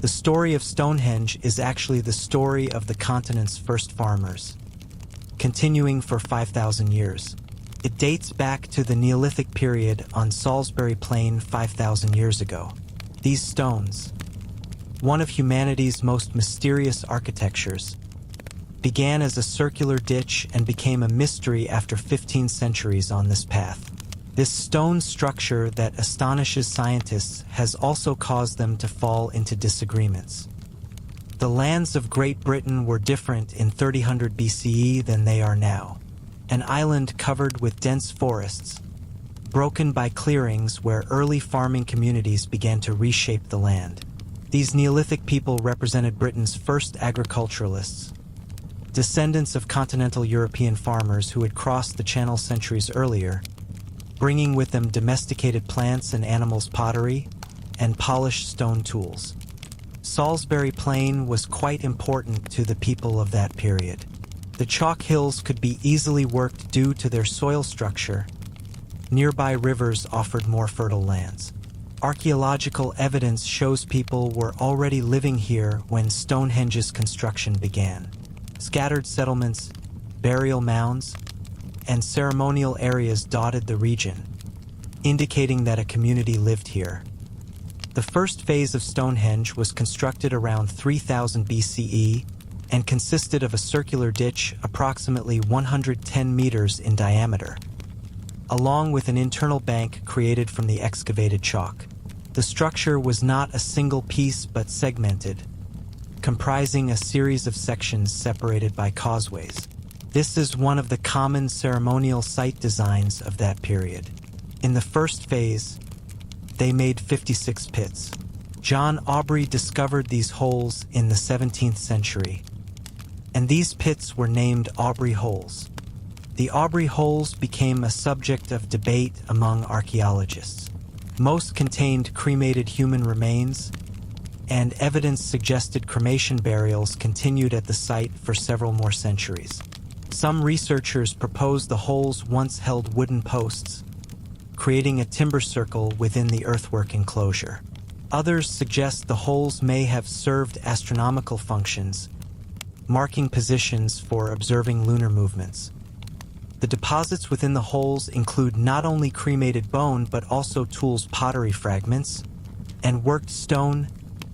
The story of Stonehenge is actually the story of the continent's first farmers, continuing for 5,000 years. It dates back to the Neolithic period on Salisbury Plain 5,000 years ago. These stones, one of humanity's most mysterious architectures, began as a circular ditch and became a mystery after 15 centuries on this path. This stone structure that astonishes scientists has also caused them to fall into disagreements. The lands of Great Britain were different in 3000 BCE than they are now. An island covered with dense forests, broken by clearings where early farming communities began to reshape the land. These Neolithic people represented Britain's first agriculturalists, descendants of continental European farmers who had crossed the Channel centuries earlier, bringing with them domesticated plants and animals, pottery, and polished stone tools. Salisbury Plain was quite important to the people of that period. The chalk hills could be easily worked due to their soil structure. Nearby rivers offered more fertile lands. Archaeological evidence shows people were already living here when Stonehenge's construction began. Scattered settlements, burial mounds, and ceremonial areas dotted the region, indicating that a community lived here. The first phase of Stonehenge was constructed around 3000 BCE and consisted of a circular ditch approximately 110 meters in diameter, along with an internal bank created from the excavated chalk. The structure was not a single piece but segmented, comprising a series of sections separated by causeways. This is one of the common ceremonial site designs of that period. In the first phase, they made 56 pits. John Aubrey discovered these holes in the 17th century, and these pits were named Aubrey Holes. The Aubrey Holes became a subject of debate among archaeologists. Most contained cremated human remains, and evidence suggested cremation burials continued at the site for several more centuries. Some researchers propose the holes once held wooden posts, creating a timber circle within the earthwork enclosure. Others suggest the holes may have served astronomical functions, marking positions for observing lunar movements. The deposits within the holes include not only cremated bone but also tools, pottery fragments, and worked stone,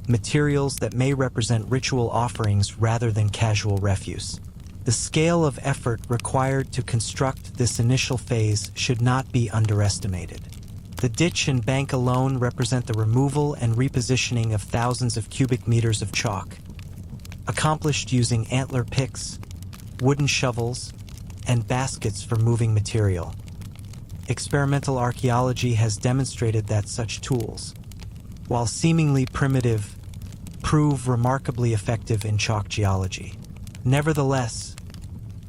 materials that may represent ritual offerings rather than casual refuse. The scale of effort required to construct this initial phase should not be underestimated. The ditch and bank alone represent the removal and repositioning of thousands of cubic meters of chalk, accomplished using antler picks, wooden shovels, and baskets for moving material. Experimental archaeology has demonstrated that such tools, while seemingly primitive, prove remarkably effective in chalk geology. Nevertheless,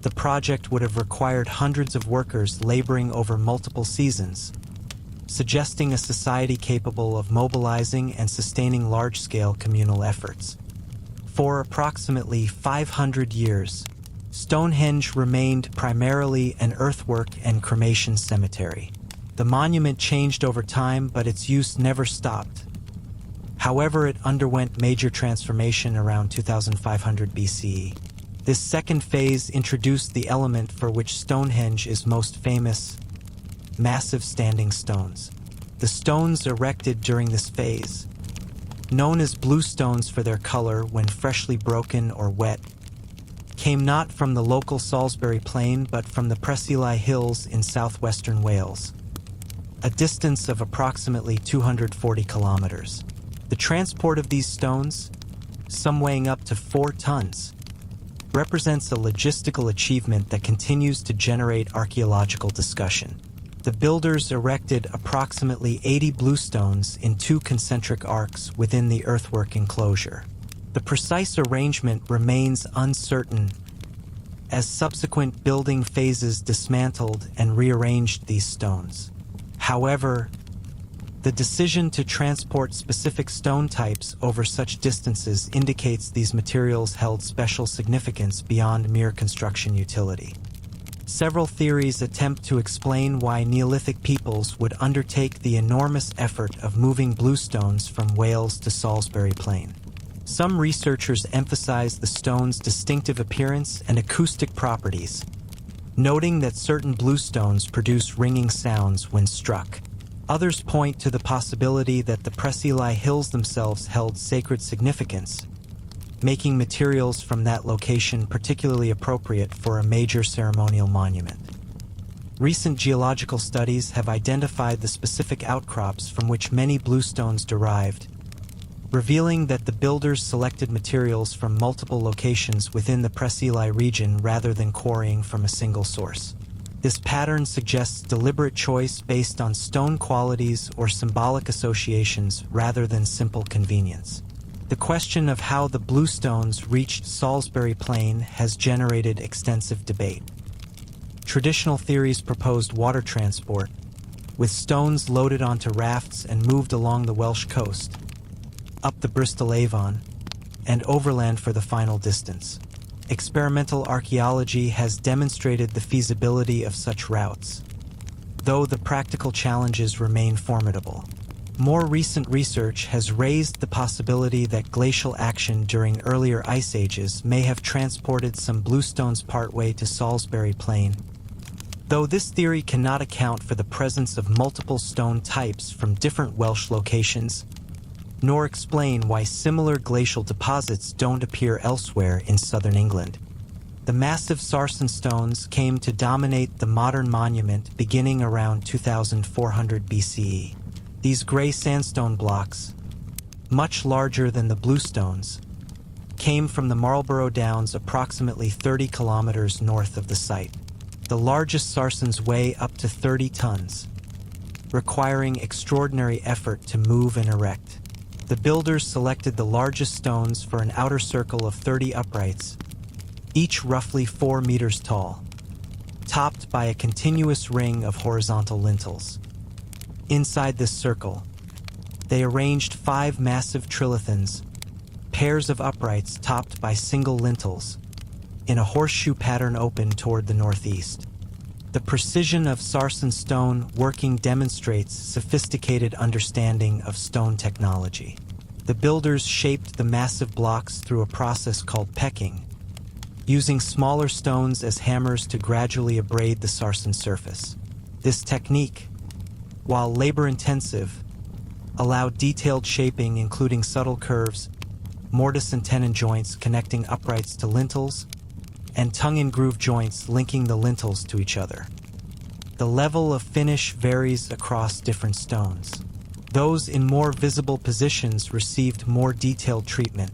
the project would have required hundreds of workers laboring over multiple seasons, suggesting a society capable of mobilizing and sustaining large-scale communal efforts. For approximately 500 years, Stonehenge remained primarily an earthwork and cremation cemetery. The monument changed over time, but its use never stopped. However, it underwent major transformation around 2500 BCE. This second phase introduced the element for which Stonehenge is most famous: massive standing stones. The stones erected during this phase, known as blue stones for their color when freshly broken or wet, came not from the local Salisbury Plain but from the Prehistoric Hills in southwestern Wales, a distance of approximately 240 kilometers. The transport of these stones, some weighing up to 4 tons, represents a logistical achievement that continues to generate archaeological discussion. The builders erected approximately 80 bluestones in 2 concentric arcs within the earthwork enclosure. The precise arrangement remains uncertain, as subsequent building phases dismantled and rearranged these stones. However, the decision to transport specific stone types over such distances indicates these materials held special significance beyond mere construction utility. Several theories attempt to explain why Neolithic peoples would undertake the enormous effort of moving bluestones from Wales to Salisbury Plain. Some researchers emphasize the stone's distinctive appearance and acoustic properties, noting that certain bluestones produce ringing sounds when struck. Others point to the possibility that the Prehistoric hills themselves held sacred significance, making materials from that location particularly appropriate for a major ceremonial monument. Recent geological studies have identified the specific outcrops from which many bluestones derived, revealing that the builders selected materials from multiple locations within the Prehistoric region rather than quarrying from a single source. This pattern suggests deliberate choice based on stone qualities or symbolic associations rather than simple convenience. The question of how the bluestones reached Salisbury Plain has generated extensive debate. Traditional theories proposed water transport, with stones loaded onto rafts and moved along the Welsh coast, up the Bristol Avon, and overland for the final distance. Experimental archaeology has demonstrated the feasibility of such routes, though the practical challenges remain formidable. More recent research has raised the possibility that glacial action during earlier ice ages may have transported some bluestones partway to Salisbury Plain, though this theory cannot account for the presence of multiple stone types from different Welsh locations, nor explain why similar glacial deposits don't appear elsewhere in southern England. The massive Sarsen stones came to dominate the modern monument beginning around 2400 BCE. These gray sandstone blocks, much larger than the bluestones, came from the Marlborough Downs approximately 30 kilometers north of the site. The largest Sarsens weigh up to 30 tons, requiring extraordinary effort to move and erect. The builders selected the largest stones for an outer circle of 30 uprights, each roughly 4 meters tall, topped by a continuous ring of horizontal lintels. Inside this circle, they arranged 5 massive trilithons, pairs of uprights topped by single lintels, in a horseshoe pattern open toward the northeast. The precision of Sarsen stone working demonstrates sophisticated understanding of stone technology. The builders shaped the massive blocks through a process called pecking, using smaller stones as hammers to gradually abrade the Sarsen surface. This technique, while labor-intensive, allowed detailed shaping including subtle curves, mortise and tenon joints connecting uprights to lintels, and tongue-and-groove joints linking the lintels to each other. The level of finish varies across different stones. Those in more visible positions received more detailed treatment,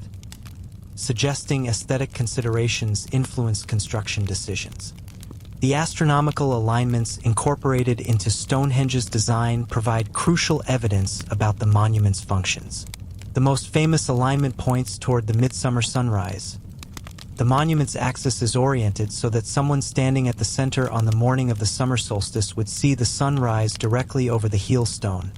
suggesting aesthetic considerations influenced construction decisions. The astronomical alignments incorporated into Stonehenge's design provide crucial evidence about the monument's functions. The most famous alignment points toward the midsummer sunrise. The monument's axis is oriented so that someone standing at the center on the morning of the summer solstice would see the sun rise directly over the heel stone,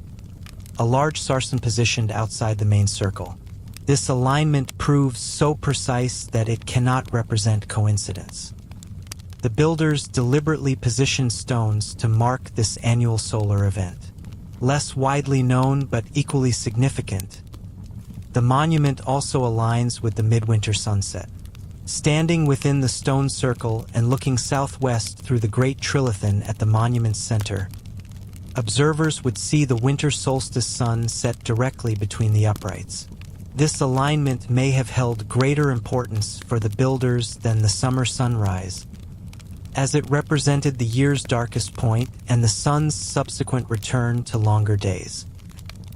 a large sarsen positioned outside the main circle. This alignment proves so precise that it cannot represent coincidence. The builders deliberately positioned stones to mark this annual solar event. Less widely known but equally significant, the monument also aligns with the midwinter sunset. Standing within the stone circle and looking southwest through the great trilithon at the monument's center, observers would see the winter solstice sun set directly between the uprights. This alignment may have held greater importance for the builders than the summer sunrise, as it represented the year's darkest point and the sun's subsequent return to longer days.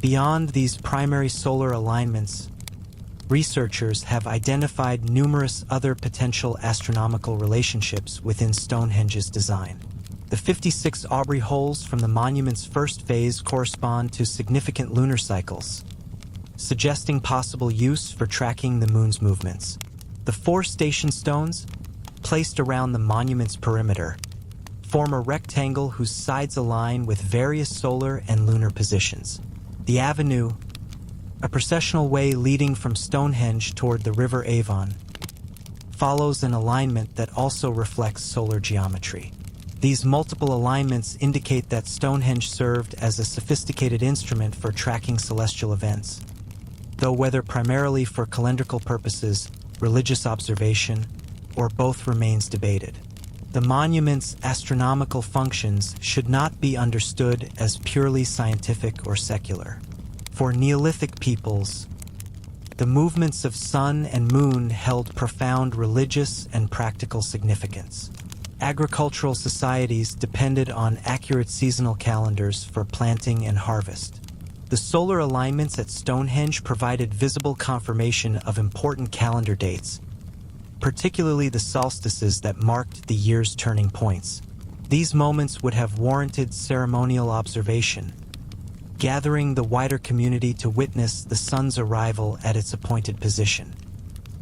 Beyond these primary solar alignments, researchers have identified numerous other potential astronomical relationships within Stonehenge's design. The 56 Aubrey holes from the monument's first phase correspond to significant lunar cycles, suggesting possible use for tracking the moon's movements. The 4 station stones, placed around the monument's perimeter, form a rectangle whose sides align with various solar and lunar positions. The avenue, a processional way leading from Stonehenge toward the River Avon, follows an alignment that also reflects solar geometry. These multiple alignments indicate that Stonehenge served as a sophisticated instrument for tracking celestial events, though whether primarily for calendrical purposes, religious observation, or both remains debated. The monument's astronomical functions should not be understood as purely scientific or secular. For Neolithic peoples, the movements of sun and moon held profound religious and practical significance. Agricultural societies depended on accurate seasonal calendars for planting and harvest. The solar alignments at Stonehenge provided visible confirmation of important calendar dates, particularly the solstices that marked the year's turning points. These moments would have warranted ceremonial observation, gathering the wider community to witness the sun's arrival at its appointed position.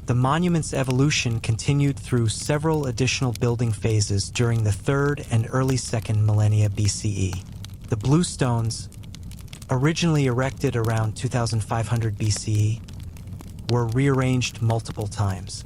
The monument's evolution continued through several additional building phases during the 3rd and early 2nd millennia BCE. The blue stones, originally erected around 2500 BCE, were rearranged multiple times.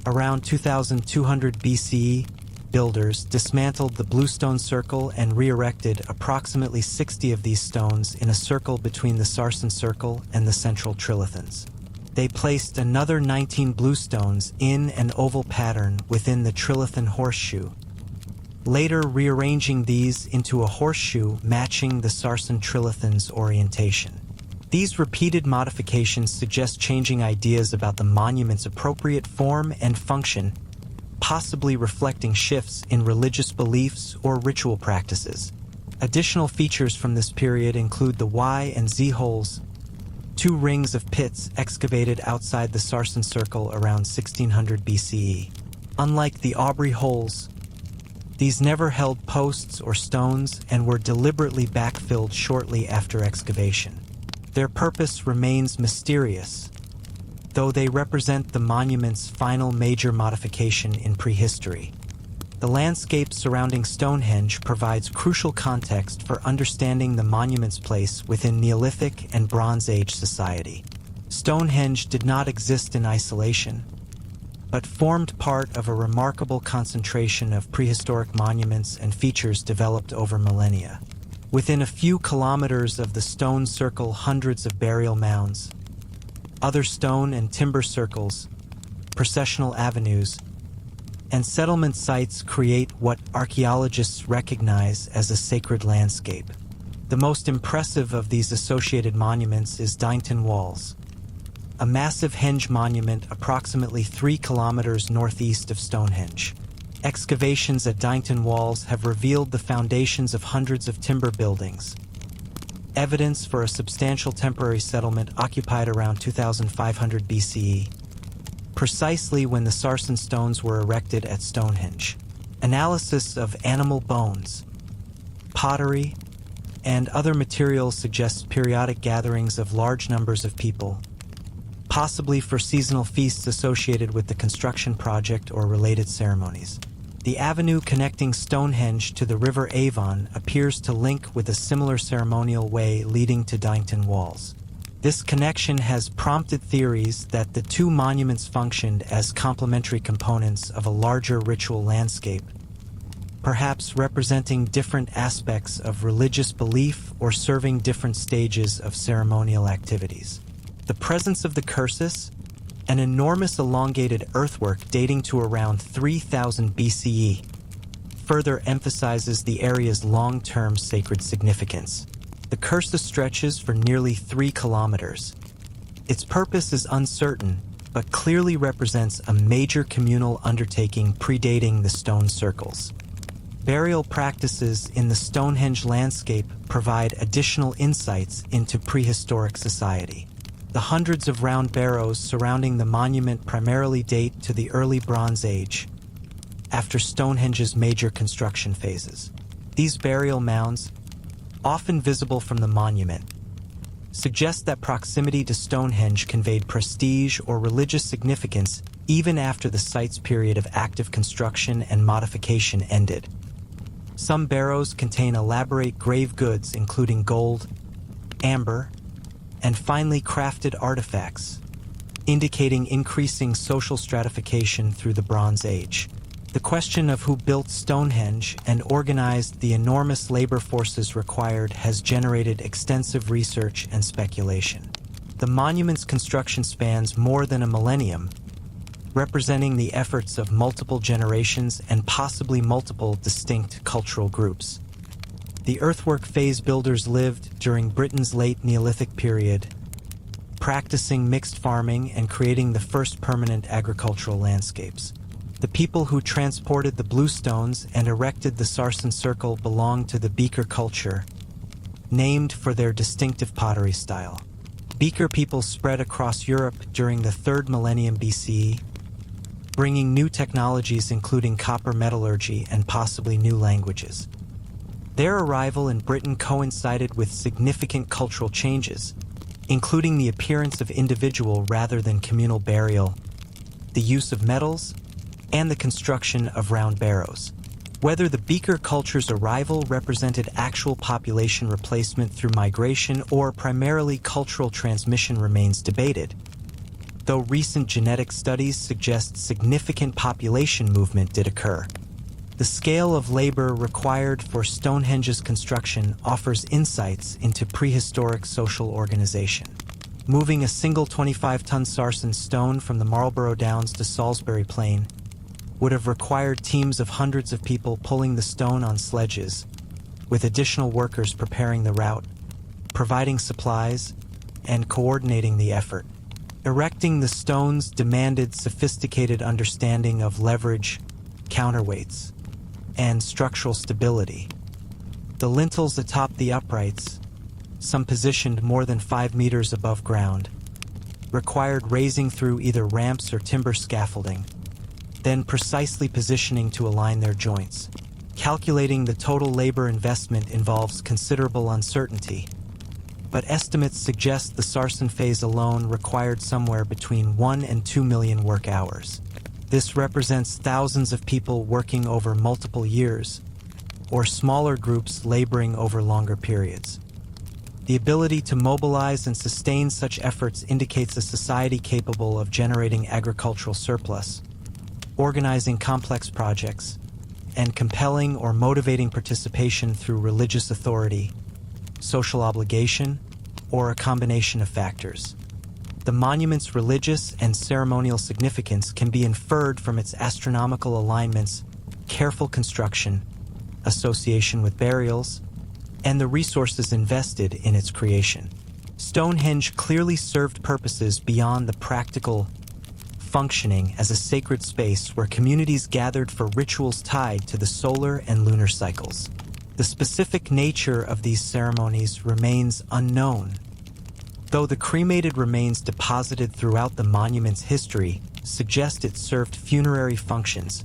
Around 2200 BCE, builders dismantled the bluestone circle and re-erected approximately 60 of these stones in a circle between the Sarsen circle and the central trilithons. They placed another 19 bluestones in an oval pattern within the trilithon horseshoe, later rearranging these into a horseshoe matching the Sarsen trilithon's orientation. These repeated modifications suggest changing ideas about the monument's appropriate form and function, possibly reflecting shifts in religious beliefs or ritual practices. Additional features from this period include the Y and Z holes, 2 rings of pits excavated outside the Sarsen circle around 1600 BCE. Unlike the Aubrey holes, these never held posts or stones and were deliberately backfilled shortly after excavation. Their purpose remains mysterious, though they represent the monument's final major modification in prehistory. The landscape surrounding Stonehenge provides crucial context for understanding the monument's place within Neolithic and Bronze Age society. Stonehenge did not exist in isolation, but formed part of a remarkable concentration of prehistoric monuments and features developed over millennia. Within a few kilometers of the stone circle, hundreds of burial mounds, other stone and timber circles, processional avenues, and settlement sites create what archaeologists recognize as a sacred landscape. The most impressive of these associated monuments is Dighton Walls, a massive henge monument approximately 3 kilometers northeast of Stonehenge. Excavations at Dighton Walls have revealed the foundations of hundreds of timber buildings, evidence for a substantial temporary settlement occupied around 2500 BCE, precisely when the Sarsen stones were erected at Stonehenge. Analysis of animal bones, pottery, and other materials suggests periodic gatherings of large numbers of people, possibly for seasonal feasts associated with the construction project or related ceremonies. The avenue connecting Stonehenge to the River Avon appears to link with a similar ceremonial way leading to Dighton Walls. This connection has prompted theories that the two monuments functioned as complementary components of a larger ritual landscape, perhaps representing different aspects of religious belief or serving different stages of ceremonial activities. The presence of the cursus, an enormous elongated earthwork dating to around 3000 BCE, further emphasizes the area's long-term sacred significance. The cursus stretches for nearly 3 kilometers. Its purpose is uncertain, but clearly represents a major communal undertaking predating the stone circles. Burial practices in the Stonehenge landscape provide additional insights into prehistoric society. The hundreds of round barrows surrounding the monument primarily date to the early Bronze Age, after Stonehenge's major construction phases. These burial mounds, often visible from the monument, suggest that proximity to Stonehenge conveyed prestige or religious significance even after the site's period of active construction and modification ended. Some barrows contain elaborate grave goods including gold, amber, and finely crafted artifacts, indicating increasing social stratification through the Bronze Age. The question of who built Stonehenge and organized the enormous labor forces required has generated extensive research and speculation. The monument's construction spans more than a millennium, representing the efforts of multiple generations and possibly multiple distinct cultural groups. The earthwork phase builders lived during Britain's late Neolithic period, practicing mixed farming and creating the first permanent agricultural landscapes. The people who transported the bluestones and erected the Sarsen circle belonged to the Beaker culture, named for their distinctive pottery style. Beaker people spread across Europe during the 3rd millennium BCE, bringing new technologies including copper metallurgy and possibly new languages. Their arrival in Britain coincided with significant cultural changes, including the appearance of individual rather than communal burial, the use of metals, and the construction of round barrows. Whether the Beaker culture's arrival represented actual population replacement through migration or primarily cultural transmission remains debated, though recent genetic studies suggest significant population movement did occur. The scale of labor required for Stonehenge's construction offers insights into prehistoric social organization. Moving a single 25-ton Sarsen stone from the Marlborough Downs to Salisbury Plain would have required teams of hundreds of people pulling the stone on sledges, with additional workers preparing the route, providing supplies, and coordinating the effort. Erecting the stones demanded sophisticated understanding of leverage, counterweights, and structural stability. The lintels atop the uprights, some positioned more than 5 meters above ground, required raising through either ramps or timber scaffolding, then precisely positioning to align their joints. Calculating the total labor investment involves considerable uncertainty, but estimates suggest the Sarsen phase alone required somewhere between 1 and 2 million work hours. This represents thousands of people working over multiple years, or smaller groups laboring over longer periods. The ability to mobilize and sustain such efforts indicates a society capable of generating agricultural surplus, organizing complex projects, and compelling or motivating participation through religious authority, social obligation, or a combination of factors. The monument's religious and ceremonial significance can be inferred from its astronomical alignments, careful construction, association with burials, and the resources invested in its creation. Stonehenge clearly served purposes beyond the practical functioning as a sacred space where communities gathered for rituals tied to the solar and lunar cycles. The specific nature of these ceremonies remains unknown, though the cremated remains deposited throughout the monument's history suggest it served funerary functions,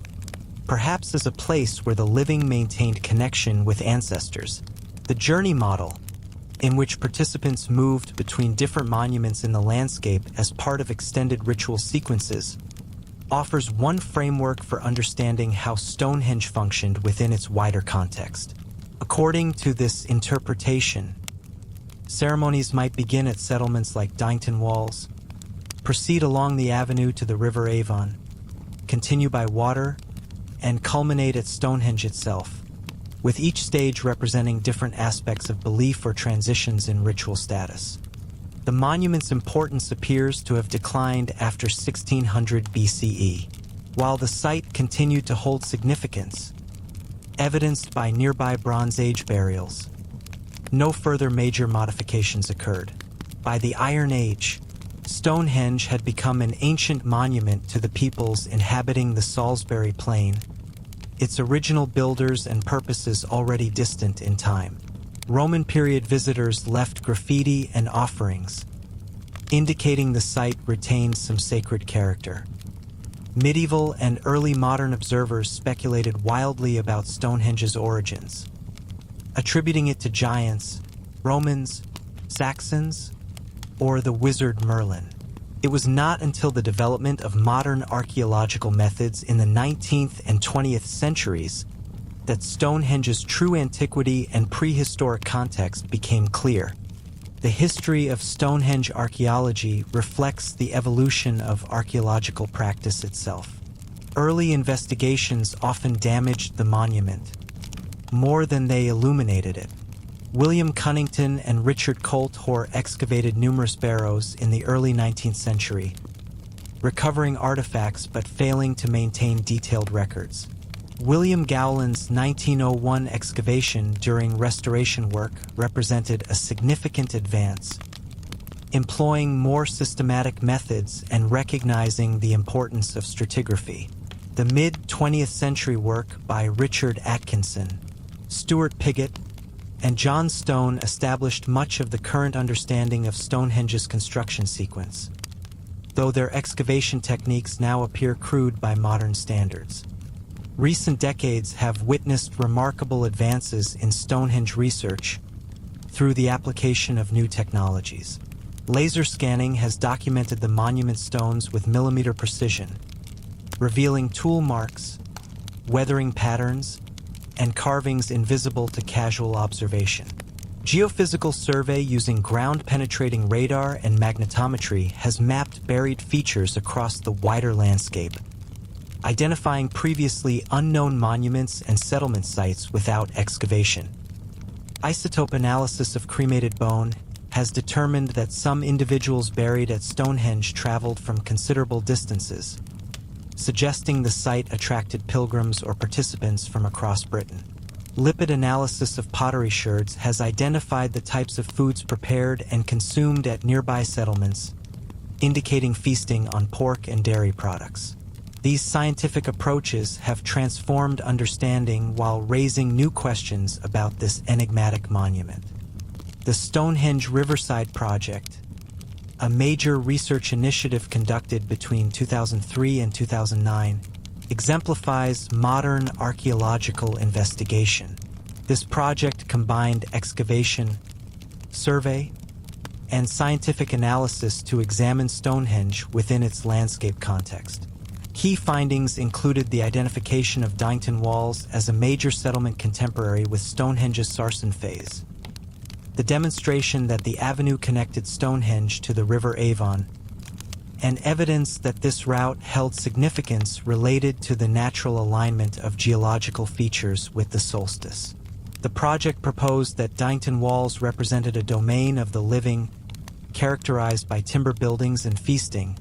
perhaps as a place where the living maintained connection with ancestors. The journey model, in which participants moved between different monuments in the landscape as part of extended ritual sequences, offers one framework for understanding how Stonehenge functioned within its wider context. According to this interpretation, ceremonies might begin at settlements like Dighton Walls, proceed along the avenue to the River Avon, continue by water, and culminate at Stonehenge itself, with each stage representing different aspects of belief or transitions in ritual status. The monument's importance appears to have declined after 1600 BCE, while the site continued to hold significance, evidenced by nearby Bronze Age burials. No further major modifications occurred. By the Iron Age, Stonehenge had become an ancient monument to the peoples inhabiting the Salisbury Plain, its original builders and purposes already distant in time. Roman period visitors left graffiti and offerings, indicating the site retained some sacred character. Medieval and early modern observers speculated wildly about Stonehenge's origins, attributing it to giants, Romans, Saxons, or the wizard Merlin. It was not until the development of modern archaeological methods in the 19th and 20th centuries that Stonehenge's true antiquity and prehistoric context became clear. The history of Stonehenge archaeology reflects the evolution of archaeological practice itself. Early investigations often damaged the monument more than they illuminated it, William Cunnington and Richard Colt Hoare excavated numerous barrows in the early 19th century, recovering artifacts but failing to maintain detailed records. William Gowland's 1901 excavation during restoration work represented a significant advance, employing more systematic methods and recognizing the importance of stratigraphy. The mid-20th century work by Richard Atkinson, Stuart Piggott, and John Stone established much of the current understanding of Stonehenge's construction sequence, though their excavation techniques now appear crude by modern standards. Recent decades have witnessed remarkable advances in Stonehenge research through the application of new technologies. Laser scanning has documented the monument stones with millimeter precision, revealing tool marks, weathering patterns, and carvings invisible to casual observation. Geophysical survey using ground-penetrating radar and magnetometry has mapped buried features across the wider landscape, identifying previously unknown monuments and settlement sites without excavation. Isotope analysis of cremated bone has determined that some individuals buried at Stonehenge traveled from considerable distances, suggesting the site attracted pilgrims or participants from across Britain. Lipid analysis of pottery sherds has identified the types of foods prepared and consumed at nearby settlements, indicating feasting on pork and dairy products. These scientific approaches have transformed understanding while raising new questions about this enigmatic monument. The Stonehenge Riverside Project, a major research initiative conducted between 2003 and 2009, exemplifies modern archaeological investigation. This project combined excavation, survey, and scientific analysis to examine Stonehenge within its landscape context. Key findings included the identification of Dynton Walls as a major settlement contemporary with Stonehenge's Sarsen phase, the demonstration that the avenue connected Stonehenge to the River Avon, and evidence that this route held significance related to the natural alignment of geological features with the solstice. The project proposed that Dynton Walls represented a domain of the living, characterized by timber buildings and feasting,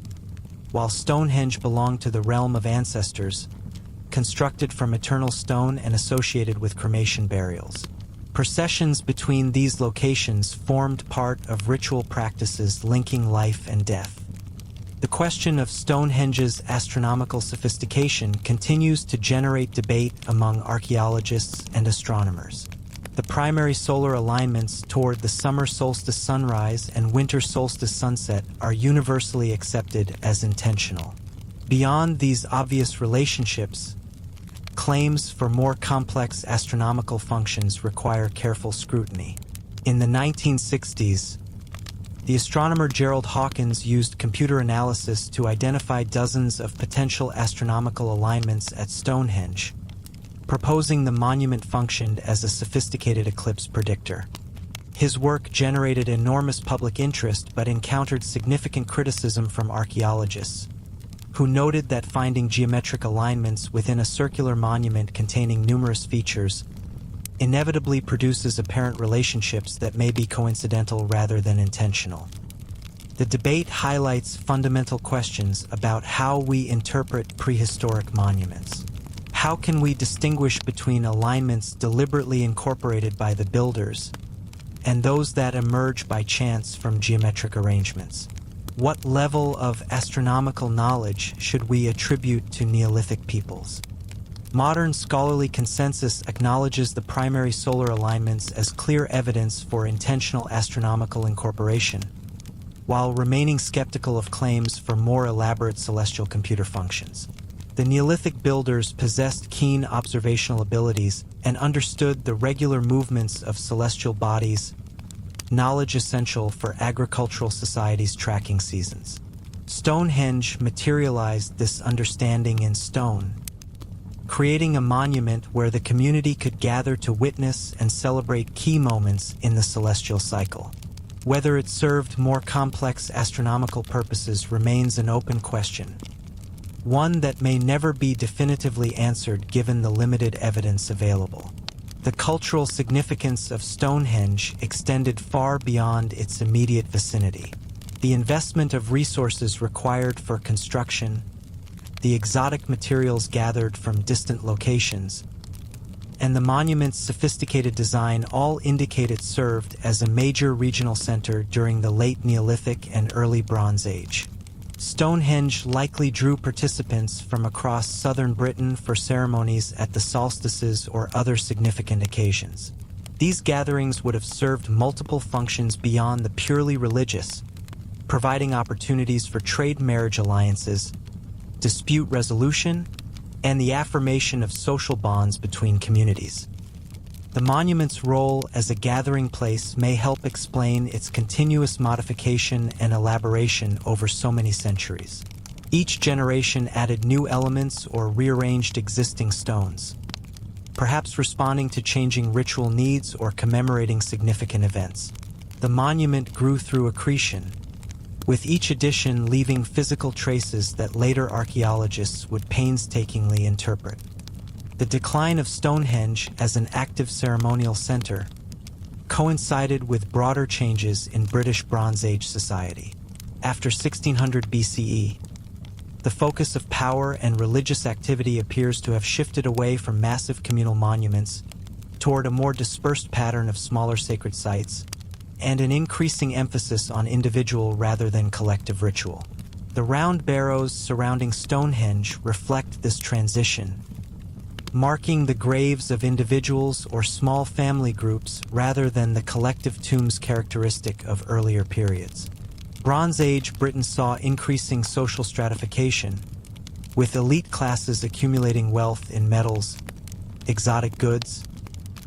while Stonehenge belonged to the realm of ancestors, constructed from eternal stone and associated with cremation burials. Processions between these locations formed part of ritual practices linking life and death. The question of Stonehenge's astronomical sophistication continues to generate debate among archaeologists and astronomers. The primary solar alignments toward the summer solstice sunrise and winter solstice sunset are universally accepted as intentional. Beyond these obvious relationships, claims for more complex astronomical functions require careful scrutiny. In the 1960s, the astronomer Gerald Hawkins used computer analysis to identify dozens of potential astronomical alignments at Stonehenge, proposing the monument functioned as a sophisticated eclipse predictor. His work generated enormous public interest but encountered significant criticism from archaeologists, who noted that finding geometric alignments within a circular monument containing numerous features inevitably produces apparent relationships that may be coincidental rather than intentional. The debate highlights fundamental questions about how we interpret prehistoric monuments. How can we distinguish between alignments deliberately incorporated by the builders and those that emerge by chance from geometric arrangements? What level of astronomical knowledge should we attribute to Neolithic peoples? Modern scholarly consensus acknowledges the primary solar alignments as clear evidence for intentional astronomical incorporation, while remaining skeptical of claims for more elaborate celestial computer functions. The Neolithic builders possessed keen observational abilities and understood the regular movements of celestial bodies, knowledge essential for agricultural societies' tracking seasons. Stonehenge materialized this understanding in stone, creating a monument where the community could gather to witness and celebrate key moments in the celestial cycle. Whether it served more complex astronomical purposes remains an open question, one that may never be definitively answered given the limited evidence available. The cultural significance of Stonehenge extended far beyond its immediate vicinity. The investment of resources required for construction, the exotic materials gathered from distant locations, and the monument's sophisticated design all indicate it served as a major regional center during the late Neolithic and early Bronze Age. Stonehenge likely drew participants from across southern Britain for ceremonies at the solstices or other significant occasions. These gatherings would have served multiple functions beyond the purely religious, providing opportunities for trade marriage alliances, dispute resolution, and the affirmation of social bonds between communities. The monument's role as a gathering place may help explain its continuous modification and elaboration over so many centuries. Each generation added new elements or rearranged existing stones, perhaps responding to changing ritual needs or commemorating significant events. The monument grew through accretion, with each addition leaving physical traces that later archaeologists would painstakingly interpret. The decline of Stonehenge as an active ceremonial center coincided with broader changes in British Bronze Age society. After 1600 BCE, the focus of power and religious activity appears to have shifted away from massive communal monuments toward a more dispersed pattern of smaller sacred sites and an increasing emphasis on individual rather than collective ritual. The round barrows surrounding Stonehenge reflect this transition, marking the graves of individuals or small family groups rather than the collective tombs characteristic of earlier periods. Bronze Age Britain saw increasing social stratification, with elite classes accumulating wealth in metals, exotic goods,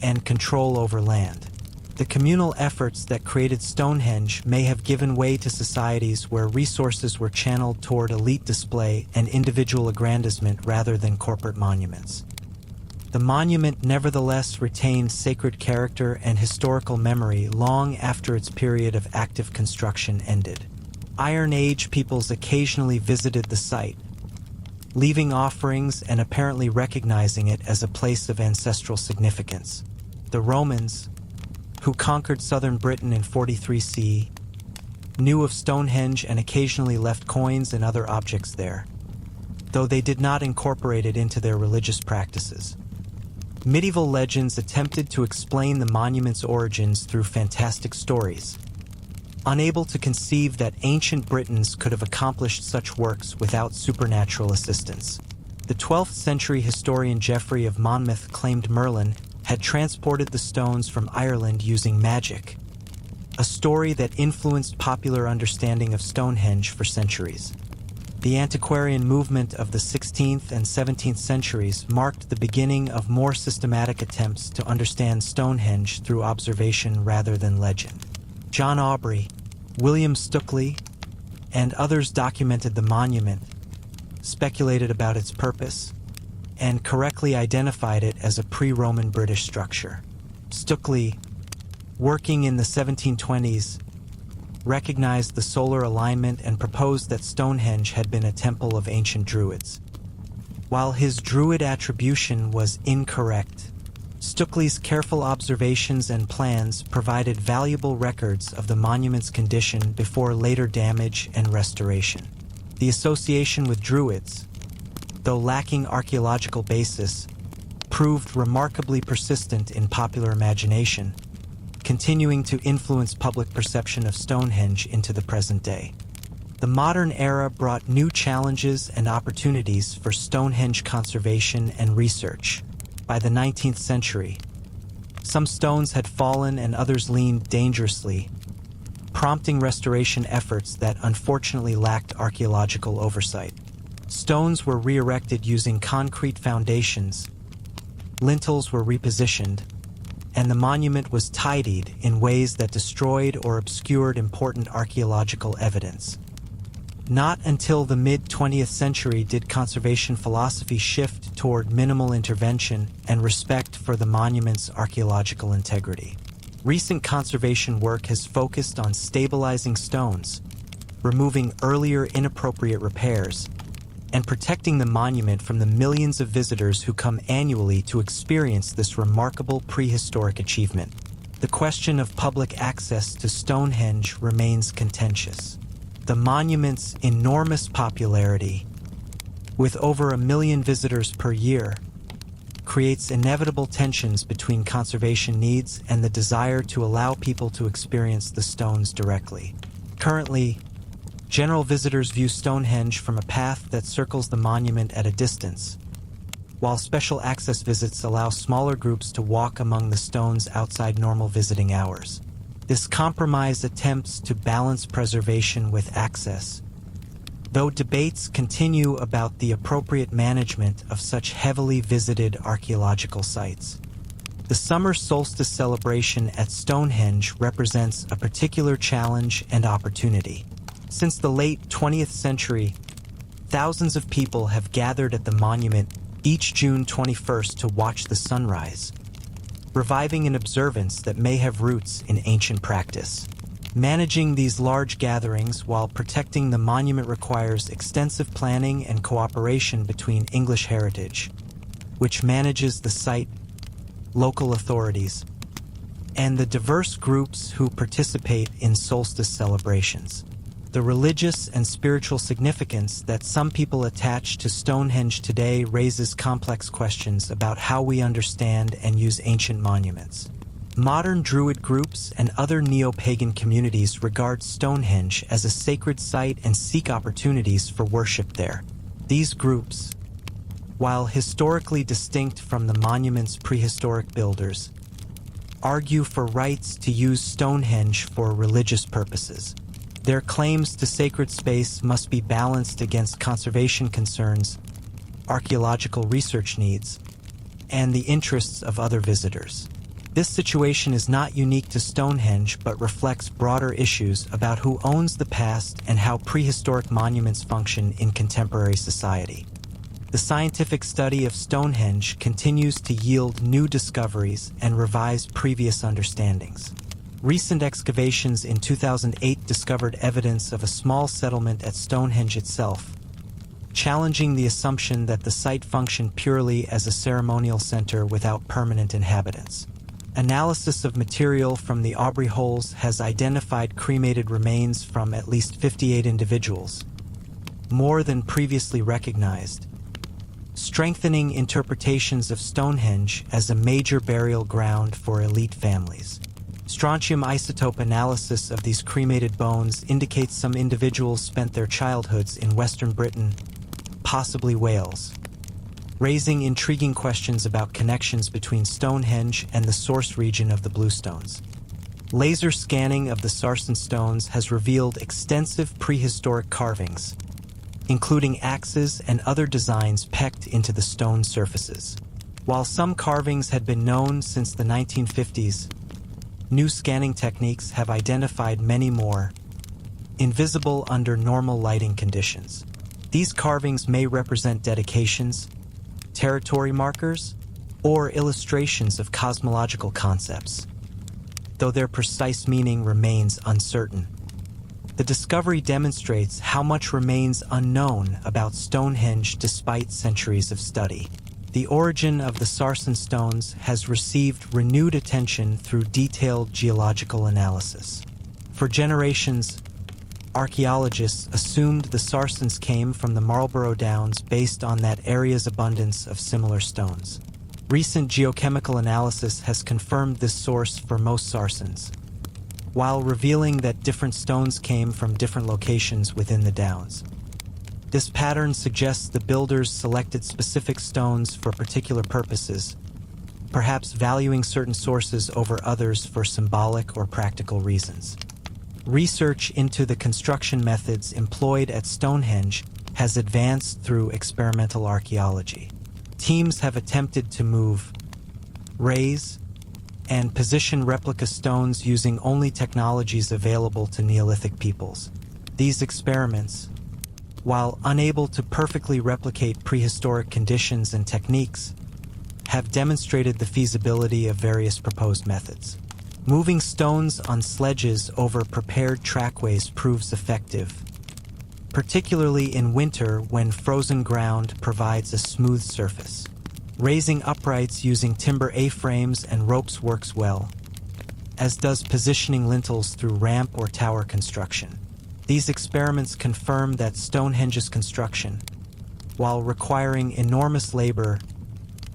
and control over land. The communal efforts that created Stonehenge may have given way to societies where resources were channeled toward elite display and individual aggrandizement rather than corporate monuments. The monument nevertheless retained sacred character and historical memory long after its period of active construction ended. Iron Age peoples occasionally visited the site, leaving offerings and apparently recognizing it as a place of ancestral significance. The Romans, who conquered southern Britain in 43 CE, knew of Stonehenge and occasionally left coins and other objects there, though they did not incorporate it into their religious practices. Medieval legends attempted to explain the monument's origins through fantastic stories, unable to conceive that ancient Britons could have accomplished such works without supernatural assistance. The 12th century historian Geoffrey of Monmouth claimed Merlin had transported the stones from Ireland using magic, a story that influenced popular understanding of Stonehenge for centuries. The antiquarian movement of the 16th and 17th centuries marked the beginning of more systematic attempts to understand Stonehenge through observation rather than legend. John Aubrey, William Stukeley, and others documented the monument, speculated about its purpose, and correctly identified it as a pre-Roman British structure. Stukeley, working in the 1720s, recognized the solar alignment and proposed that Stonehenge had been a temple of ancient Druids. While his Druid attribution was incorrect, Stukeley's careful observations and plans provided valuable records of the monument's condition before later damage and restoration. The association with Druids, though lacking archaeological basis, proved remarkably persistent in popular imagination, continuing to influence public perception of Stonehenge into the present day. The modern era brought new challenges and opportunities for Stonehenge conservation and research. By the 19th century, some stones had fallen and others leaned dangerously, prompting restoration efforts that unfortunately lacked archaeological oversight. Stones were re-erected using concrete foundations, lintels were repositioned, and the monument was tidied in ways that destroyed or obscured important archaeological evidence. Not until the mid-20th century did conservation philosophy shift toward minimal intervention and respect for the monument's archaeological integrity. Recent conservation work has focused on stabilizing stones, removing earlier inappropriate repairs, and protecting the monument from the millions of visitors who come annually to experience this remarkable prehistoric achievement. The question of public access to Stonehenge remains contentious. The monument's enormous popularity, with over 1 million visitors per year, creates inevitable tensions between conservation needs and the desire to allow people to experience the stones directly. Currently, general visitors view Stonehenge from a path that circles the monument at a distance, while special access visits allow smaller groups to walk among the stones outside normal visiting hours. This compromise attempts to balance preservation with access, though debates continue about the appropriate management of such heavily visited archaeological sites. The summer solstice celebration at Stonehenge represents a particular challenge and opportunity. Since the late 20th century, thousands of people have gathered at the monument each June 21st to watch the sunrise, reviving an observance that may have roots in ancient practice. Managing these large gatherings while protecting the monument requires extensive planning and cooperation between English Heritage, which manages the site, local authorities, and the diverse groups who participate in solstice celebrations. The religious and spiritual significance that some people attach to Stonehenge today raises complex questions about how we understand and use ancient monuments. Modern Druid groups and other neo-pagan communities regard Stonehenge as a sacred site and seek opportunities for worship there. These groups, while historically distinct from the monument's prehistoric builders, argue for rights to use Stonehenge for religious purposes. Their claims to sacred space must be balanced against conservation concerns, archaeological research needs, and the interests of other visitors. This situation is not unique to Stonehenge but reflects broader issues about who owns the past and how prehistoric monuments function in contemporary society. The scientific study of Stonehenge continues to yield new discoveries and revise previous understandings. Recent excavations in 2008 discovered evidence of a small settlement at Stonehenge itself, challenging the assumption that the site functioned purely as a ceremonial center without permanent inhabitants. Analysis of material from the Aubrey holes has identified cremated remains from at least 58 individuals, more than previously recognized, strengthening interpretations of Stonehenge as a major burial ground for elite families. Strontium isotope analysis of these cremated bones indicates some individuals spent their childhoods in Western Britain, possibly Wales, raising intriguing questions about connections between Stonehenge and the source region of the Bluestones. Laser scanning of the Sarsen stones has revealed extensive prehistoric carvings, including axes and other designs pecked into the stone surfaces. While some carvings had been known since the 1950s, new scanning techniques have identified many more, invisible under normal lighting conditions. These carvings may represent dedications, territory markers, or illustrations of cosmological concepts, though their precise meaning remains uncertain. The discovery demonstrates how much remains unknown about Stonehenge despite centuries of study. The origin of the Sarsen stones has received renewed attention through detailed geological analysis. For generations, archaeologists assumed the Sarsens came from the Marlborough Downs based on that area's abundance of similar stones. Recent geochemical analysis has confirmed this source for most Sarsens, while revealing that different stones came from different locations within the Downs. This pattern suggests the builders selected specific stones for particular purposes, perhaps valuing certain sources over others for symbolic or practical reasons. Research into the construction methods employed at Stonehenge has advanced through experimental archaeology. Teams have attempted to move, raise, and position replica stones using only technologies available to Neolithic peoples. These experiments, while unable to perfectly replicate prehistoric conditions and techniques, have demonstrated the feasibility of various proposed methods. Moving stones on sledges over prepared trackways proves effective, particularly in winter when frozen ground provides a smooth surface. Raising uprights using timber A-frames and ropes works well, as does positioning lintels through ramp or tower construction. These experiments confirm that Stonehenge's construction, while requiring enormous labor,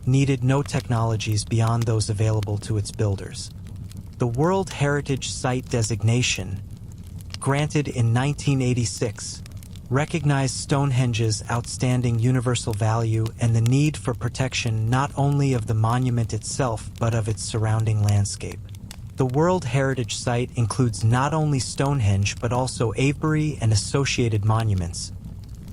needed no technologies beyond those available to its builders. The World Heritage Site designation, granted in 1986, recognized Stonehenge's outstanding universal value and the need for protection not only of the monument itself but of its surrounding landscape. The World Heritage Site includes not only Stonehenge but also Avebury and associated monuments,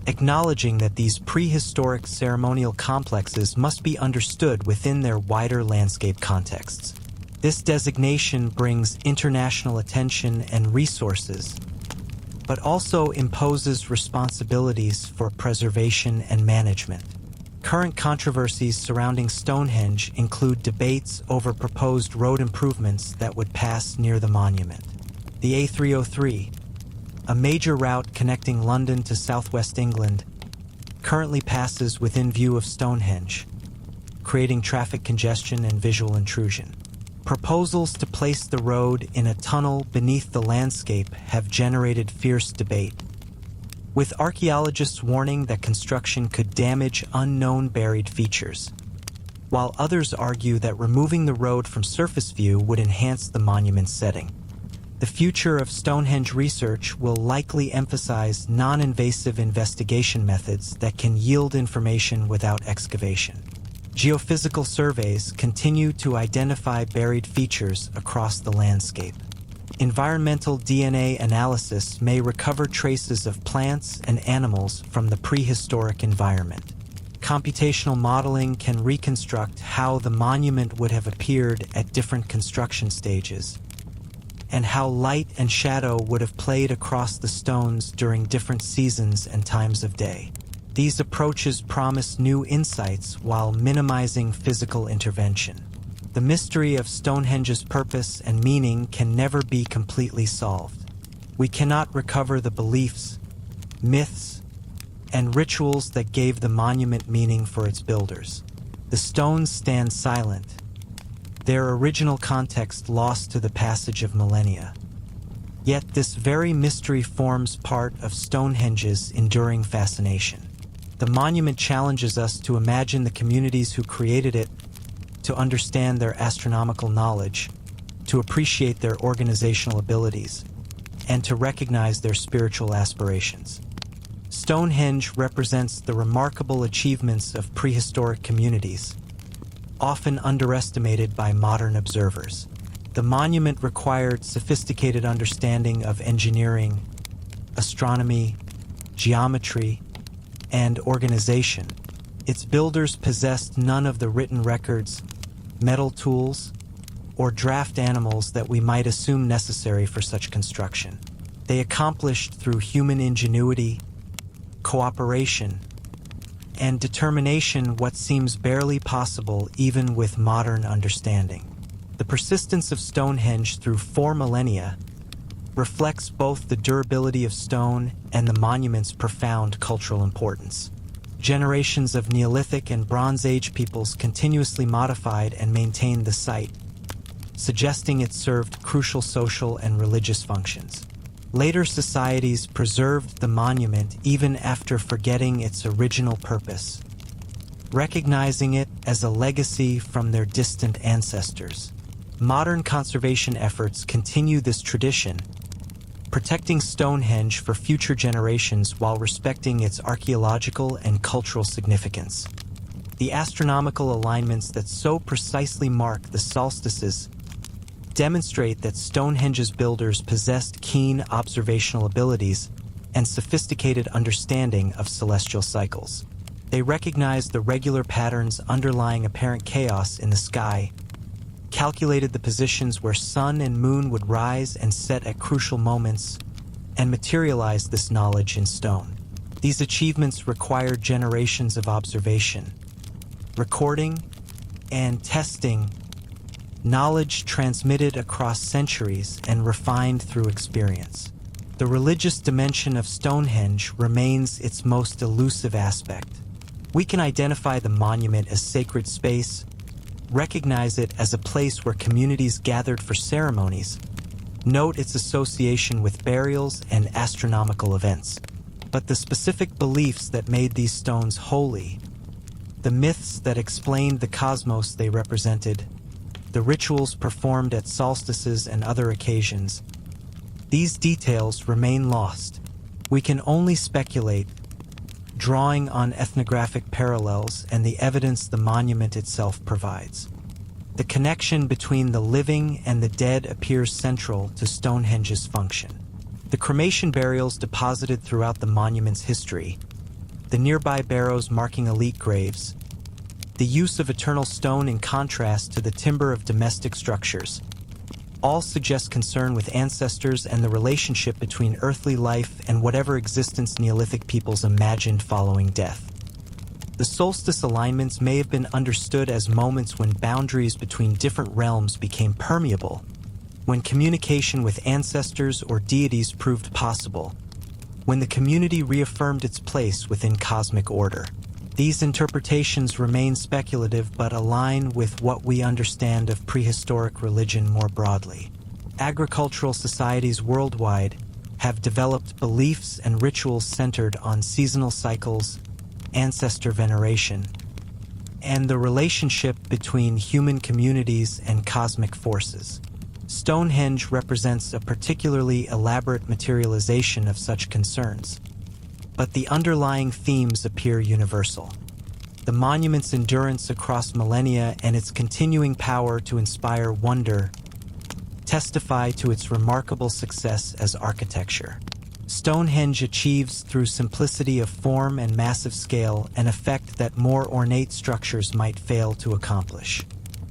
acknowledging that these prehistoric ceremonial complexes must be understood within their wider landscape contexts. This designation brings international attention and resources, but also imposes responsibilities for preservation and management. Current controversies surrounding Stonehenge include debates over proposed road improvements that would pass near the monument. The A303, a major route connecting London to southwest England, currently passes within view of Stonehenge, creating traffic congestion and visual intrusion. Proposals to place the road in a tunnel beneath the landscape have generated fierce debate, with archaeologists warning that construction could damage unknown buried features, while others argue that removing the road from surface view would enhance the monument's setting. The future of Stonehenge research will likely emphasize non-invasive investigation methods that can yield information without excavation. Geophysical surveys continue to identify buried features across the landscape. Environmental DNA analysis may recover traces of plants and animals from the prehistoric environment. Computational modeling can reconstruct how the monument would have appeared at different construction stages, and how light and shadow would have played across the stones during different seasons and times of day. These approaches promise new insights while minimizing physical intervention. The mystery of Stonehenge's purpose and meaning can never be completely solved. We cannot recover the beliefs, myths, and rituals that gave the monument meaning for its builders. The stones stand silent, their original context lost to the passage of millennia. Yet this very mystery forms part of Stonehenge's enduring fascination. The monument challenges us to imagine the communities who created it, to understand their astronomical knowledge, to appreciate their organizational abilities, and to recognize their spiritual aspirations. Stonehenge represents the remarkable achievements of prehistoric communities, often underestimated by modern observers. The monument required sophisticated understanding of engineering, astronomy, geometry, and organization. Its builders possessed none of the written records, metal tools, or draft animals that we might assume necessary for such construction. They accomplished through human ingenuity, cooperation, and determination what seems barely possible even with modern understanding. The persistence of Stonehenge through 4 millennia reflects both the durability of stone and the monument's profound cultural importance. Generations of Neolithic and Bronze Age peoples continuously modified and maintained the site, suggesting it served crucial social and religious functions. Later societies preserved the monument even after forgetting its original purpose, recognizing it as a legacy from their distant ancestors. Modern conservation efforts continue this tradition, protecting Stonehenge for future generations while respecting its archaeological and cultural significance. The astronomical alignments that so precisely mark the solstices demonstrate that Stonehenge's builders possessed keen observational abilities and sophisticated understanding of celestial cycles. They recognized the regular patterns underlying apparent chaos in the sky, calculated the positions where sun and moon would rise and set at crucial moments, and materialized this knowledge in stone. These achievements required generations of observation, recording, and testing, knowledge transmitted across centuries and refined through experience. The religious dimension of Stonehenge remains its most elusive aspect. We can identify the monument as sacred space, recognize it as a place where communities gathered for ceremonies, note its association with burials and astronomical events. But the specific beliefs that made these stones holy, the myths that explained the cosmos they represented, the rituals performed at solstices and other occasions, these details remain lost. We can only speculate, drawing on ethnographic parallels and the evidence the monument itself provides. The connection between the living and the dead appears central to Stonehenge's function. The cremation burials deposited throughout the monument's history, the nearby barrows marking elite graves, the use of eternal stone in contrast to the timber of domestic structures, all suggest concern with ancestors and the relationship between earthly life and whatever existence Neolithic peoples imagined following death. The solstice alignments may have been understood as moments when boundaries between different realms became permeable, when communication with ancestors or deities proved possible, when the community reaffirmed its place within cosmic order. These interpretations remain speculative but align with what we understand of prehistoric religion more broadly. Agricultural societies worldwide have developed beliefs and rituals centered on seasonal cycles, ancestor veneration, and the relationship between human communities and cosmic forces. Stonehenge represents a particularly elaborate materialization of such concerns, but the underlying themes appear universal. The monument's endurance across millennia and its continuing power to inspire wonder testify to its remarkable success as architecture. Stonehenge achieves, through simplicity of form and massive scale, an effect that more ornate structures might fail to accomplish.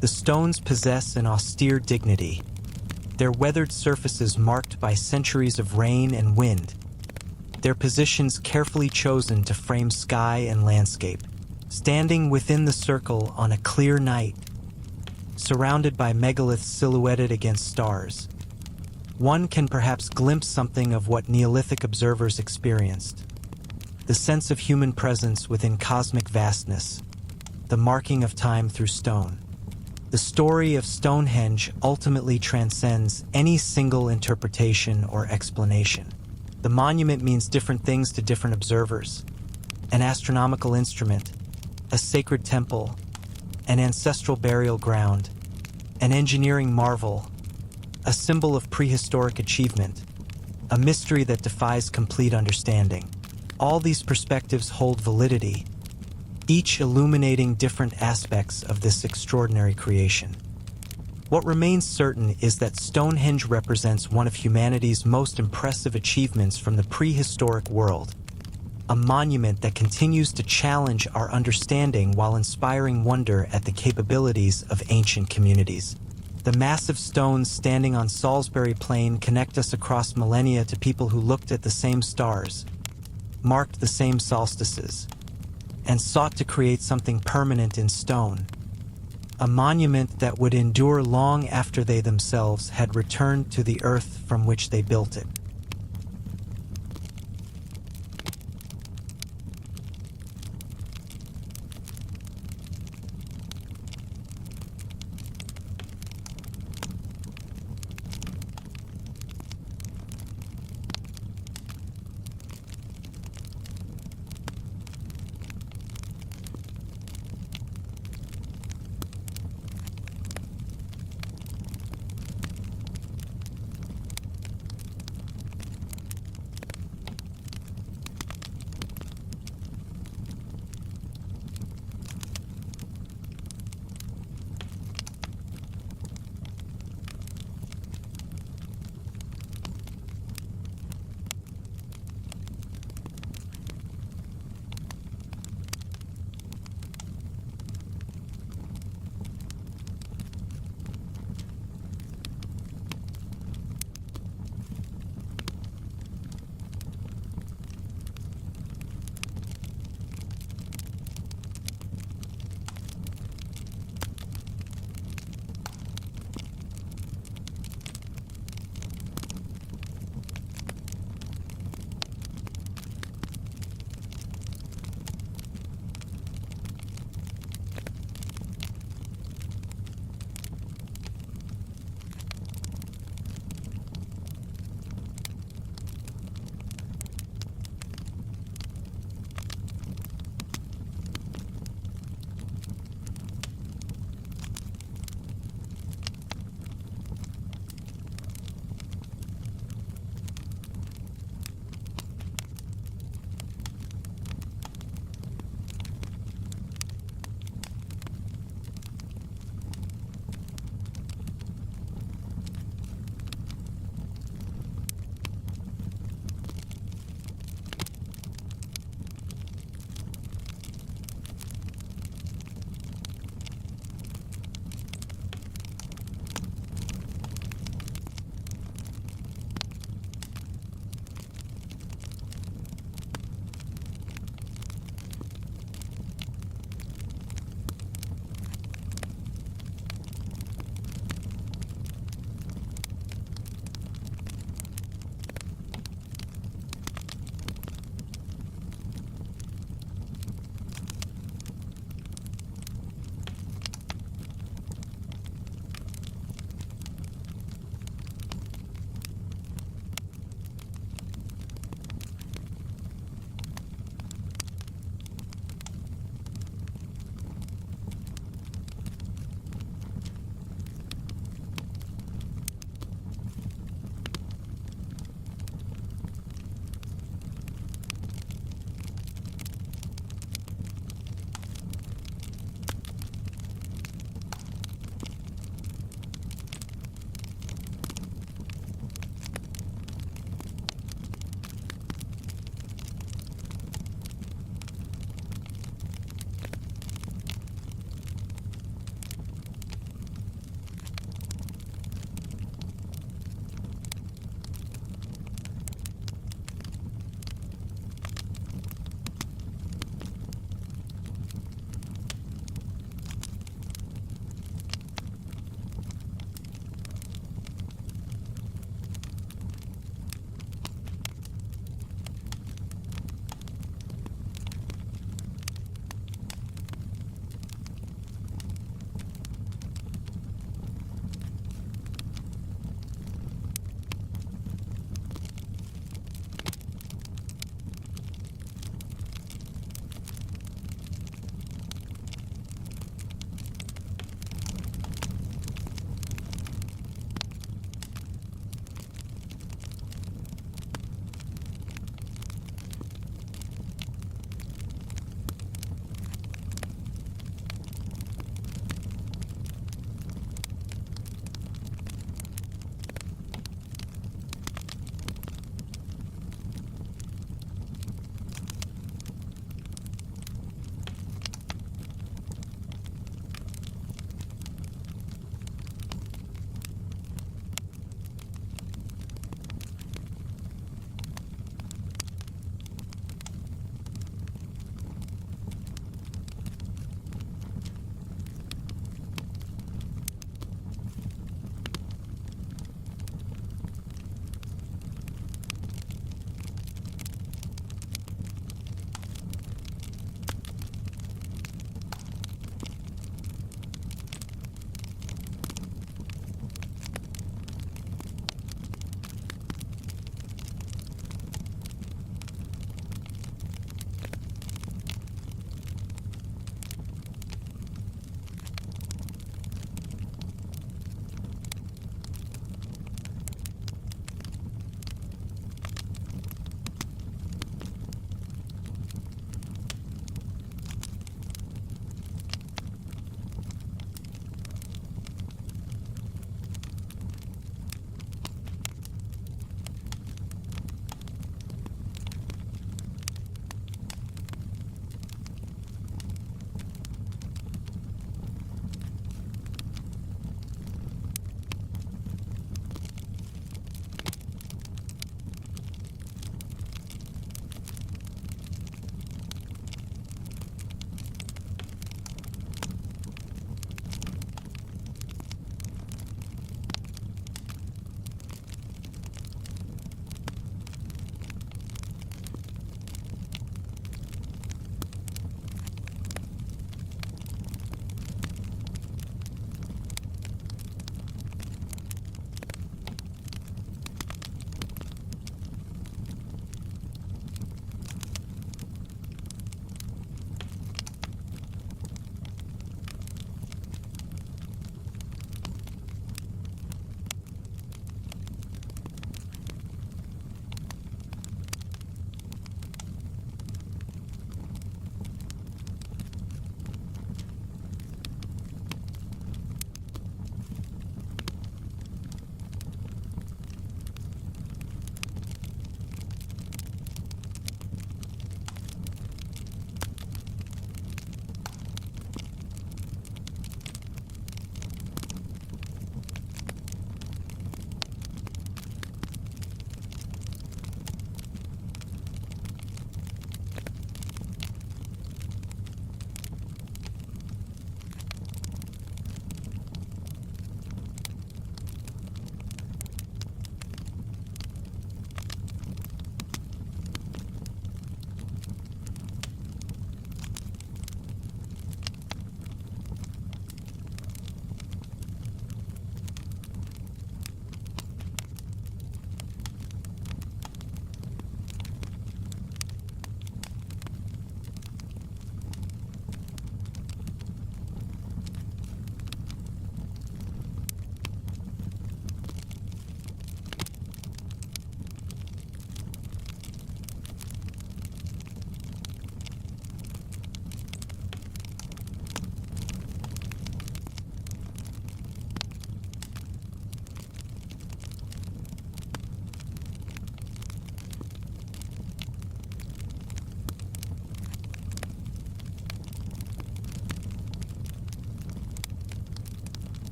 The stones possess an austere dignity, their weathered surfaces marked by centuries of rain and wind, their positions carefully chosen to frame sky and landscape. Standing within the circle on a clear night, surrounded by megaliths silhouetted against stars, one can perhaps glimpse something of what Neolithic observers experienced: the sense of human presence within cosmic vastness, the marking of time through stone. The story of Stonehenge ultimately transcends any single interpretation or explanation. The monument means different things to different observers: an astronomical instrument, a sacred temple, an ancestral burial ground, an engineering marvel, a symbol of prehistoric achievement, a mystery that defies complete understanding. All these perspectives hold validity, each illuminating different aspects of this extraordinary creation. What remains certain is that Stonehenge represents one of humanity's most impressive achievements from the prehistoric world, a monument that continues to challenge our understanding while inspiring wonder at the capabilities of ancient communities. The massive stones standing on Salisbury Plain connect us across millennia to people who looked at the same stars, marked the same solstices, and sought to create something permanent in stone, a monument that would endure long after they themselves had returned to the earth from which they built it.